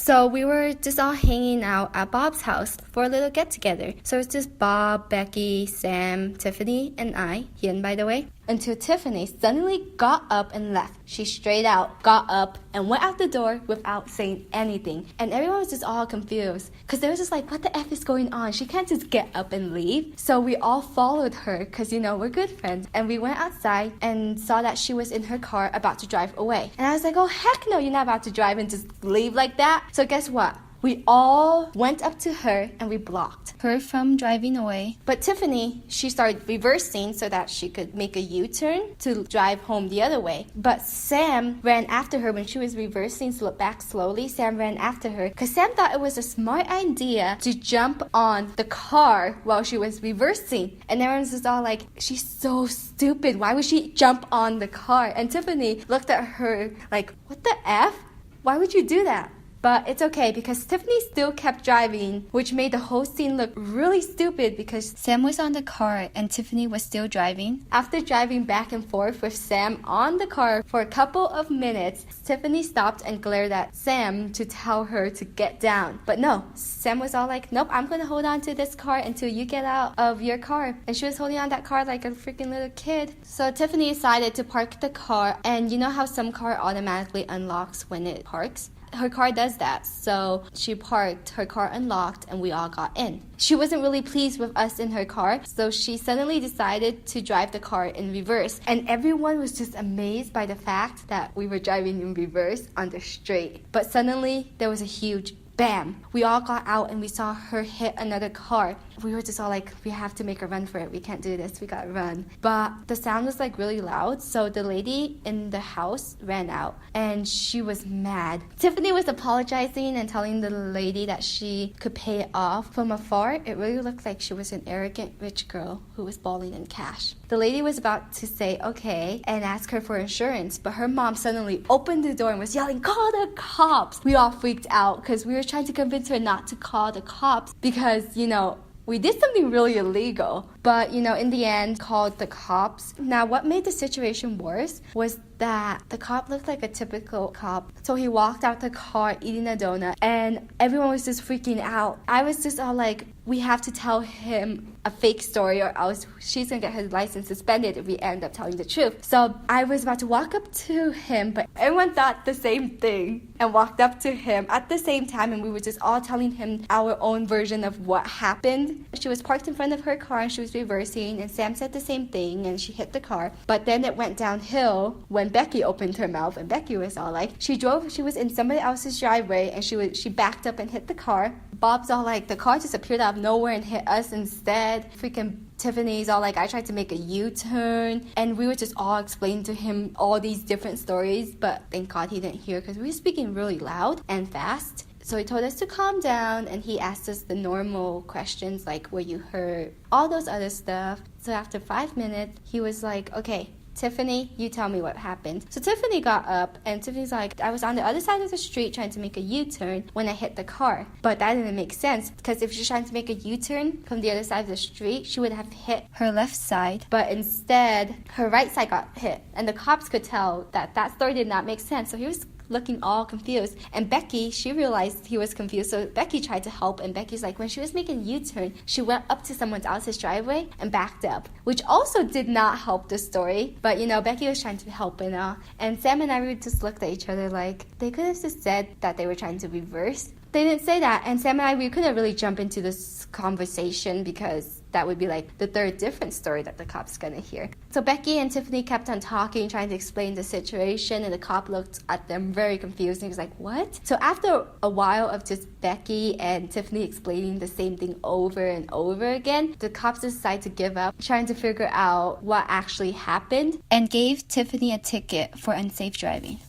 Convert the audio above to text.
So we were just all hanging out at Bob's house for a little get-together. So it's just Bob, Becky, Sam, Tiffany, and I, Yin by the way, until Tiffany suddenly got up and left. She straight out got up and went out the door without saying anything. And everyone was just all confused because they were just like, what the F is going on? She can't just get up and leave. So we all followed her because, we're good friends. And we went outside and saw that she was in her car about to drive away. And I was like, oh, heck no, you're not about to drive and just leave like that. So guess what? We all went up to her and we blocked her from driving away. But Tiffany, she started reversing so that she could make a U-turn to drive home the other way. But Sam ran after her when she was reversing back slowly. Sam ran after her because Sam thought it was a smart idea to jump on the car while she was reversing. And everyone's just all like, she's so stupid. Why would she jump on the car? And Tiffany looked at her like, what the F? Why would you do that? But it's okay because Tiffany still kept driving, which made the whole scene look really stupid because Sam was on the car and Tiffany was still driving. After driving back and forth with Sam on the car for a couple of minutes, Tiffany stopped and glared at Sam to tell her to get down. But no, Sam was all like, nope, I'm going to hold on to this car until you get out of your car. And she was holding on that car like a freaking little kid. So Tiffany decided to park the car, and you know how some car automatically unlocks when it parks? Her car does that, so she parked, her car unlocked, and we all got in. She wasn't really pleased with us in her car, so she suddenly decided to drive the car in reverse. And everyone was just amazed by the fact that we were driving in reverse on the straight. But suddenly, there was a huge bam! We all got out and we saw her hit another car. We were just all like, we have to make a run for it. We can't do this. We gotta run. But the sound was like really loud, so the lady in the house ran out and she was mad. Tiffany was apologizing and telling the lady that she could pay it off. From afar, it really looked like she was an arrogant rich girl who was balling in cash. The lady was about to say okay and ask her for insurance, but her mom suddenly opened the door and was yelling, call the cops! We all freaked out because we were trying to convince her not to call the cops because, we did something really illegal. But, in the end, called the cops. Now, what made the situation worse was that the cop looked like a typical cop. So he walked out the car eating a donut and everyone was just freaking out. I was just all like, we have to tell him a fake story or else she's gonna get her license suspended if we end up telling the truth. So I was about to walk up to him, but everyone thought the same thing and walked up to him at the same time, and we were just all telling him our own version of what happened. She was parked in front of her car and she was reversing, and Sam said the same thing and she hit the car. But then it went downhill when Becky opened her mouth, and Becky was all like, she was in somebody else's driveway and she backed up and hit the car. Bob's all like, the car just appeared out of nowhere and hit us instead. Freaking Tiffany's all like, I tried to make a U-turn. And we were just all explaining to him all these different stories, but thank God he didn't hear because we were speaking really loud and fast. So he told us to calm down and he asked us the normal questions like, were you hurt? All those other stuff. So after 5 minutes, he was like, okay, Tiffany, you tell me what happened. So Tiffany got up and Tiffany's like, I was on the other side of the street trying to make a U-turn when I hit the car. But that didn't make sense because if she's trying to make a U-turn from the other side of the street, she would have hit her left side. But instead, her right side got hit. And the cops could tell that story did not make sense. So he was looking all confused. And Becky, she realized he was confused, so Becky tried to help, and Becky's like, when she was making a U-turn, she went up to someone else's driveway and backed up, which also did not help the story. But Becky was trying to help and all. And Sam and I just looked at each other like, they could have just said that they were trying to reverse. They didn't say that, and Sam and I, we couldn't really jump into this conversation because that would be like the third different story that the cop's gonna hear. So Becky and Tiffany kept on talking, trying to explain the situation, and the cop looked at them very confused and he was like, what? So after a while of just Becky and Tiffany explaining the same thing over and over again, the cops decided to give up, trying to figure out what actually happened, and gave Tiffany a ticket for unsafe driving.